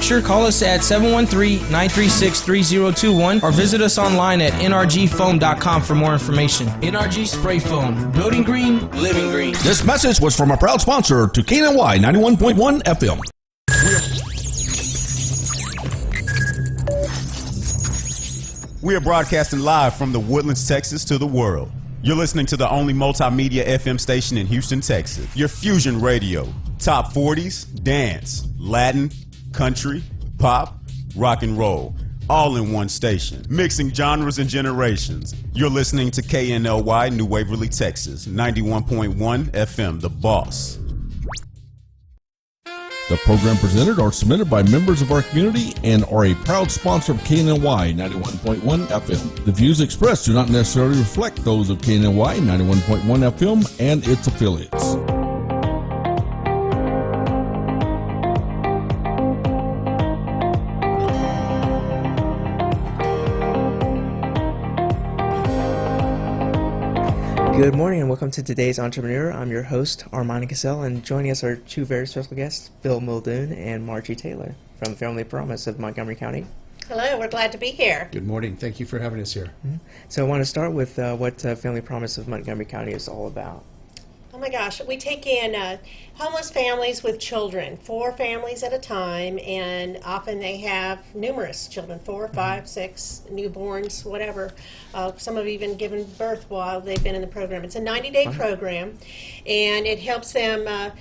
Sure, call us at 713-936-3021 or visit us online at nrgfoam.com for more information. NRG Spray Foam. Building green, living green. This message was from a proud sponsor to KNLY 91.1 FM. We are broadcasting live from the Woodlands, Texas to the world. You're listening to the only multimedia FM station in Houston, Texas. Your Fusion Radio. Top 40s, dance, Latin, country, pop, rock and roll. All in one station. Mixing genres and generations. You're listening to KNLY New Waverly, Texas. 91.1 FM, The Boss. The program presented or submitted by members of our community and are a proud sponsor of KNLY 91.1 FM. The views expressed do not necessarily reflect those of KNLY 91.1 FM and its affiliates. Good morning and welcome to today's Entrepreneur. I'm your host, Armani Cassell, and joining us are two very special guests, Bill Muldoon and Margie Taylor from Family Promise of Montgomery County. Hello, we're glad to be here. Good morning. Thank you for having us here. Mm-hmm. So I want to start with what Family Promise of Montgomery County is all about. Oh my gosh, we take in homeless families with children, 4 families at a time, and often they have numerous children, 4, 5, 6 newborns, whatever. Some have even given birth while they've been in the program. It's a 90-day program, and it helps them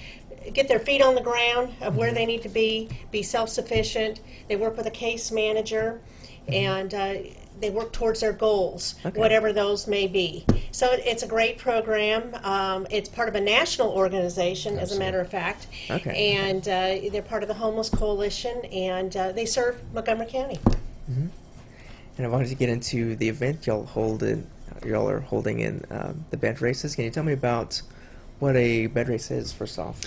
get their feet on the ground of where they need to be self-sufficient. They work with a case manager, and they work towards their goals, whatever those may be. So it's a great program. It's part of a national organization, as a matter of fact. And they're part of the Homeless Coalition, and they serve Montgomery County. Mm-hmm. And I wanted to get into the event y'all are holding in the bed races. Can you tell me about what a bed race is, first off?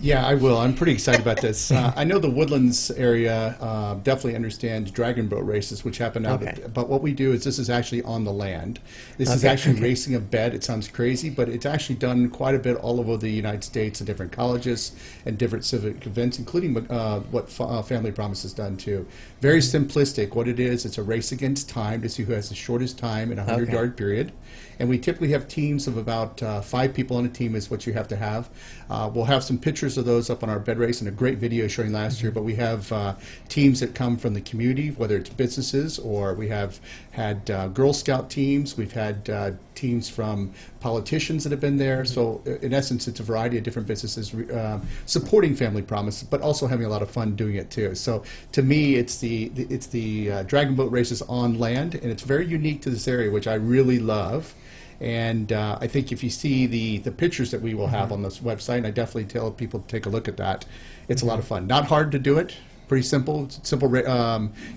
Yeah, I will. I'm pretty excited about this. I know the Woodlands area definitely understands dragon boat races, which happen out. But what we do is this is actually on the land. This is actually racing a bed. It sounds crazy, but it's actually done quite a bit all over the United States in different colleges and different civic events, including what Family Promise has done too. Very simplistic. What it is, it's a race against time to see who has the shortest time in a 100-yard period. And we typically have teams of about 5 people on a team is what you have to have. We'll have some pictures of those up on our bed race and a great video showing last year, but we have teams that come from the community, whether it's businesses or we have had Girl Scout teams. We've had teams from politicians that have been there. So in essence, it's a variety of different businesses supporting Family Promise, but also having a lot of fun doing it too. So to me, it's the dragon boat races on land, and it's very unique to this area, which I really love. And I think if you see the pictures that we will have on this website, and I definitely tell people to take a look at that. It's a lot of fun. Not hard to do it. Pretty simple. Simple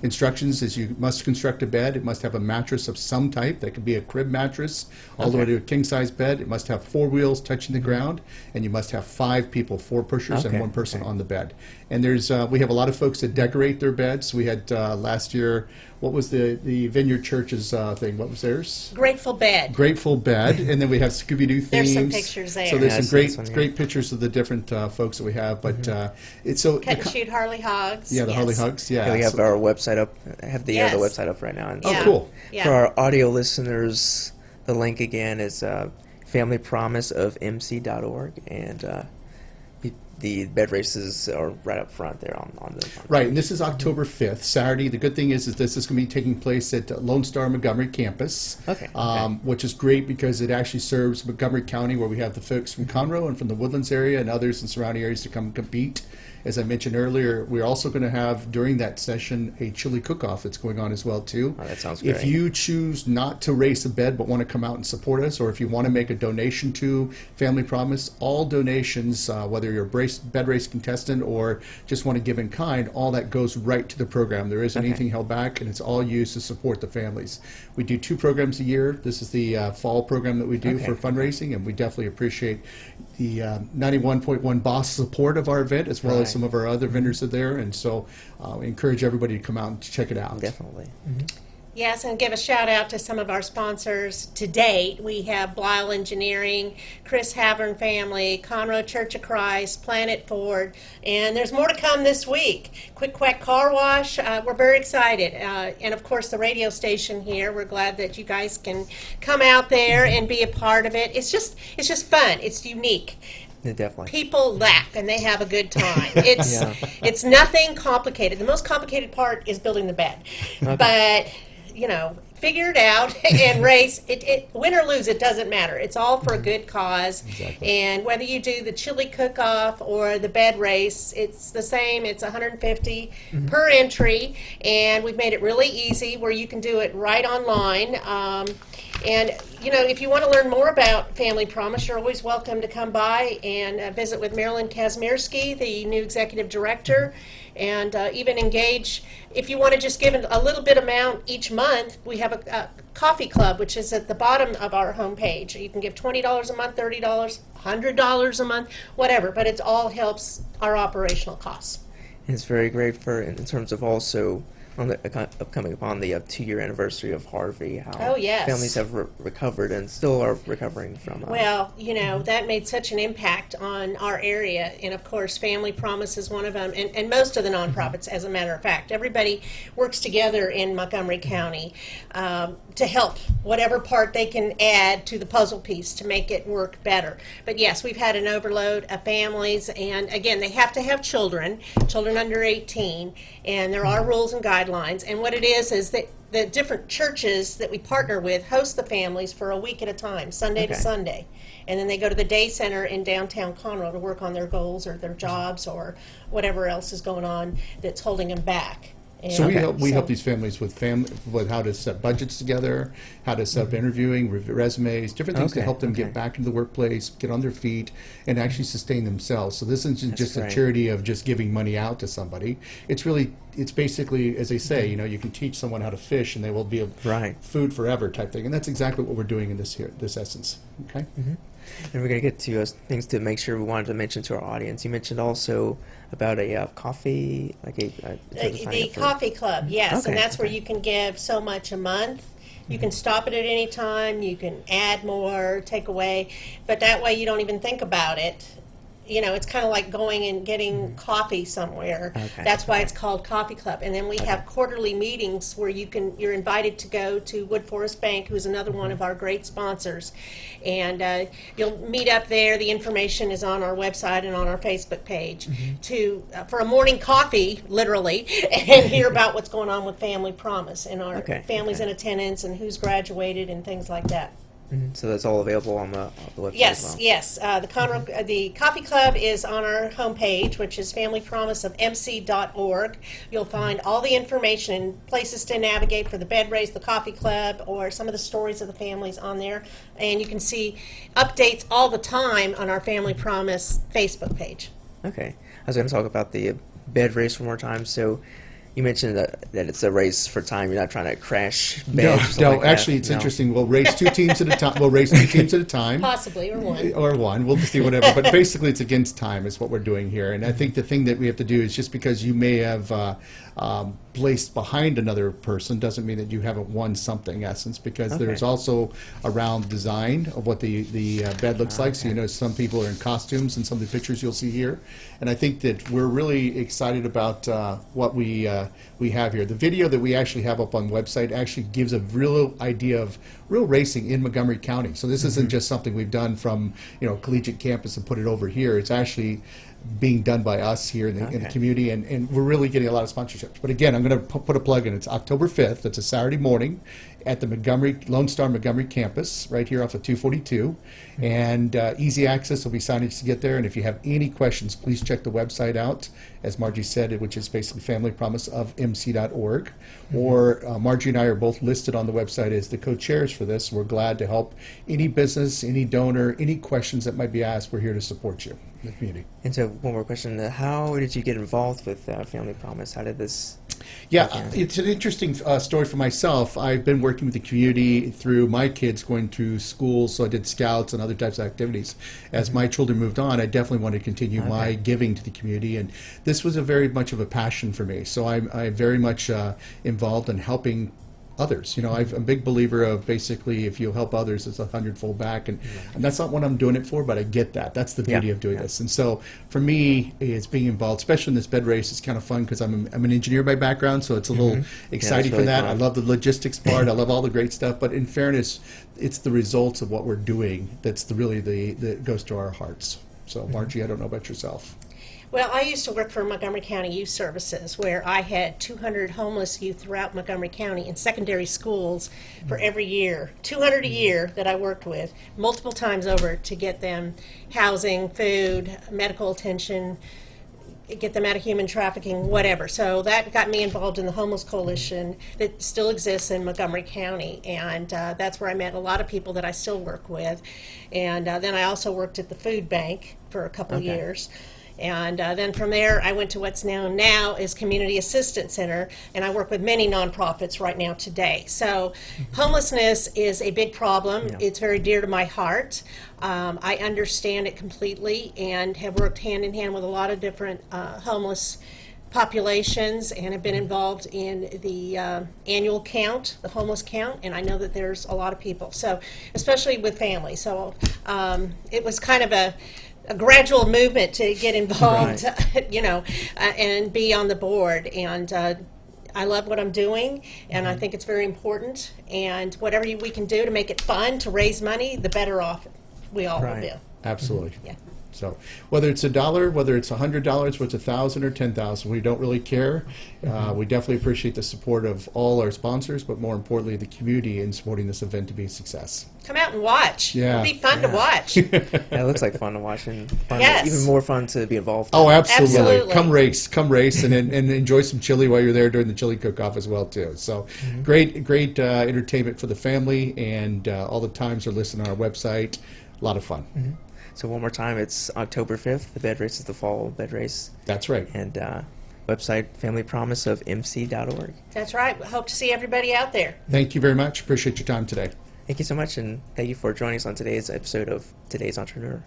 instructions is you must construct a bed. It must have a mattress of some type. That could be a crib mattress all the way to a king-size bed. It must have 4 wheels touching the ground, and you must have 5 people, 4 pushers and 1 person on the bed. And there's we have a lot of folks that decorate their beds. We had last year, what was the Vineyard Church's thing? What was theirs? Grateful Bed. Grateful Bed. And then we have Scooby-Doo themes. There's some pictures there. So there's some great pictures of the different folks that we have. But it's so Cut and Shoot Harley Hogs. Yeah, the Harley Hugs. Yeah, we have our website up. I have the website up right now. And cool. For our audio listeners, the link again is familypromiseofmc.org, and the bed races are right up front there on the right. And this is October 5th, Saturday. The good thing is this is going to be taking place at Lone Star Montgomery campus, which is great because it actually serves Montgomery County, where we have the folks from Conroe and from the Woodlands area and others in surrounding areas to come compete. As I mentioned earlier, we're also going to have, during that session, a chili cook-off that's going on as well, too. Oh, that sounds great. If you choose not to race a bed but want to come out and support us, or if you want to make a donation to Family Promise, all donations, whether you're a bed race contestant or just want to give in kind, all that goes right to the program. There isn't anything held back, and it's all used to support the families. We do 2 programs a year. This is the fall program that we do for fundraising, and we definitely appreciate the 91.1 Boss support of our event, as well as some of our other vendors are there, and so I encourage everybody to come out and check it out. Definitely. Yes, and give a shout out to some of our sponsors to date. We have Blyle Engineering, Chris Havern Family, Conroe Church of Christ, Planet Ford, and there's more to come this week. Quick Quack Car Wash, we're very excited. And of course the radio station here, we're glad that you guys can come out there and be a part of it. It's just fun, it's unique. Yeah, definitely. People laugh and they have a good time. It's nothing complicated. The most complicated part is building the bed. Okay. But figure it out and race. It win or lose, it doesn't matter. It's all for a good cause. Exactly. And whether you do the chili cook-off or the bed race, it's the same. It's $150 per entry, and we've made it really easy where you can do it right online. And if you want to learn more about Family Promise, you're always welcome to come by and visit with Marilyn Kazmierski, the new executive director, and even engage. If you want to just give a little bit amount each month, we have a coffee club, which is at the bottom of our homepage. You can give $20 a month, $30, $100 a month, whatever, but it all helps our operational costs. It's very great in terms of also on the upcoming upon the 2-year anniversary of Harvey, how families have recovered and still are recovering from. Well, that made such an impact on our area, and of course, Family Promise is one of them, and most of the nonprofits, as a matter of fact. Everybody works together in Montgomery County to help whatever part they can add to the puzzle piece to make it work better. But yes, we've had an overload of families, and again, they have to have children under 18, and there are rules and guidelines. And what it is that the different churches that we partner with host the families for a week at a time, Sunday to Sunday. And then they go to the day center in downtown Conroe to work on their goals or their jobs or whatever else is going on that's holding them back. And so we help these families with how to set budgets together, how to set up interviewing, resumes, different things to help them get back into the workplace, get on their feet, and actually sustain themselves. So this isn't just a charity of just giving money out to somebody. It's basically, as they say, you can teach someone how to fish and they will be food forever type thing. And that's exactly what we're doing in this essence. Okay. Mm-hmm. And we're going to get to things to make sure we wanted to mention to our audience. You mentioned also about a coffee, like the coffee club, yes, and that's where you can give so much a month. You can stop it at any time. You can add more, take away, but that way you don't even think about it. It's kind of like going and getting coffee somewhere. That's why it's called Coffee Club. And then we have quarterly meetings where you're invited to go to Wood Forest Bank, who's another one of our great sponsors. And you'll meet up there. The information is on our website and on our Facebook page for a morning coffee, literally, and hear about what's going on with Family Promise and our families in attendance and who's graduated and things like that. Mm-hmm. So that's all available on the website Yes, as well? yes. The Coffee Club is on our homepage, which is familypromiseofmc.org. You'll find all the information and places to navigate for the bed race, the coffee club, or some of the stories of the families on there. And you can see updates all the time on our Family Promise Facebook page. Okay. I was going to talk about the bed race one more time. So you mentioned that it's a race for time. You're not trying to crash beds. No, actually, it's interesting. We'll race two teams at a time. Possibly, or one. Or one. We'll see whatever. But basically, it's against time is what we're doing here. And I think the thing that we have to do is just because you may have placed behind another person doesn't mean that you haven't won something, in essence, because there's also around design of what the bed looks like. So, some people are in costumes and some of the pictures you'll see here. And I think that we're really excited about what we have here. The video that we actually have up on the website actually gives a real idea of real racing in Montgomery County. So this isn't just something we've done from collegiate campus and put it over here. It's actually being done by us here in the community, and we're really getting a lot of sponsorships. But again, I'm going to put a plug in. It's October 5th. It's a Saturday morning at the Lone Star Montgomery campus, right here off of 242. And easy access. Will be signage to get there. And if you have any questions, please check the website out, as Margie said, which is basically familypromiseofmc.org. Or Margie and I are both listed on the website as the co-chairs for this. We're glad to help any business, any donor, any questions that might be asked. We're here to support you in the community. And so one more question. How did you get involved with Family Promise? How did this... It's an interesting story for myself. I've been working with the community through my kids going through school, so I did scouts and other types of activities. As my children moved on, I definitely wanted to continue my giving to the community, and this was very much of a passion for me. So I'm very much involved in helping others. I'm a big believer of basically if you help others, it's 100-fold back, and that's not what I'm doing it for, but I get that. That's the beauty of doing this. And so for me, it's being involved, especially in this bed race. It's kind of fun because I'm an engineer by background, so it's a little exciting really for that. fun. I love the logistics part. I love all the great stuff. But in fairness, it's the results of what we're doing that's really that goes to our hearts. So Margie, I don't know about yourself. Well, I used to work for Montgomery County Youth Services, where I had 200 homeless youth throughout Montgomery County in secondary schools for every year, 200 a year that I worked with, multiple times over to get them housing, food, medical attention, get them out of human trafficking, whatever. So that got me involved in the Homeless Coalition that still exists in Montgomery County, and that's where I met a lot of people that I still work with. And then I also worked at the food bank for a couple years. And then from there, I went to what's known now as Community Assistance Center, and I work with many nonprofits right now today. So homelessness is a big problem. It's very dear to my heart. I understand it completely and have worked hand in hand with a lot of different homeless populations and have been involved in the annual count, the homeless count, and I know that there's a lot of people, so especially with families. So it was kind of a gradual movement to get involved, and be on the board. And I love what I'm doing, and I think it's very important. And whatever we can do to make it fun, to raise money, the better off we all will be. Absolutely. Yeah. So whether it's $1, whether it's $100, whether it's 1,000 or 10,000, we don't really care. We definitely appreciate the support of all our sponsors, but more importantly, the community in supporting this event to be a success. Come out and watch. Yeah. It'll be fun to watch. Yeah, it looks like fun to watch, and even more fun to be involved in. Oh, absolutely. Absolutely. Come race, and enjoy some chili while you're there during the chili cook-off as well, too. So great entertainment for the family, and all the times are listed on our website. A lot of fun. So one more time, it's October 5th. The bed race is the fall bed race. That's right. And website familypromiseofmc.org. That's right. Hope to see everybody out there. Thank you very much. Appreciate your time today. Thank you so much, and thank you for joining us on today's episode of Today's Entrepreneur.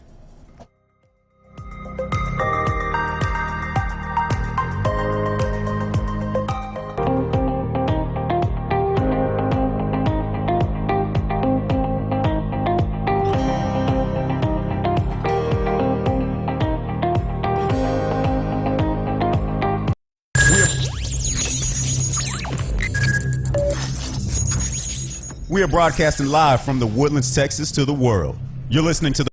We are broadcasting live from the Woodlands, Texas to the world. You're listening to the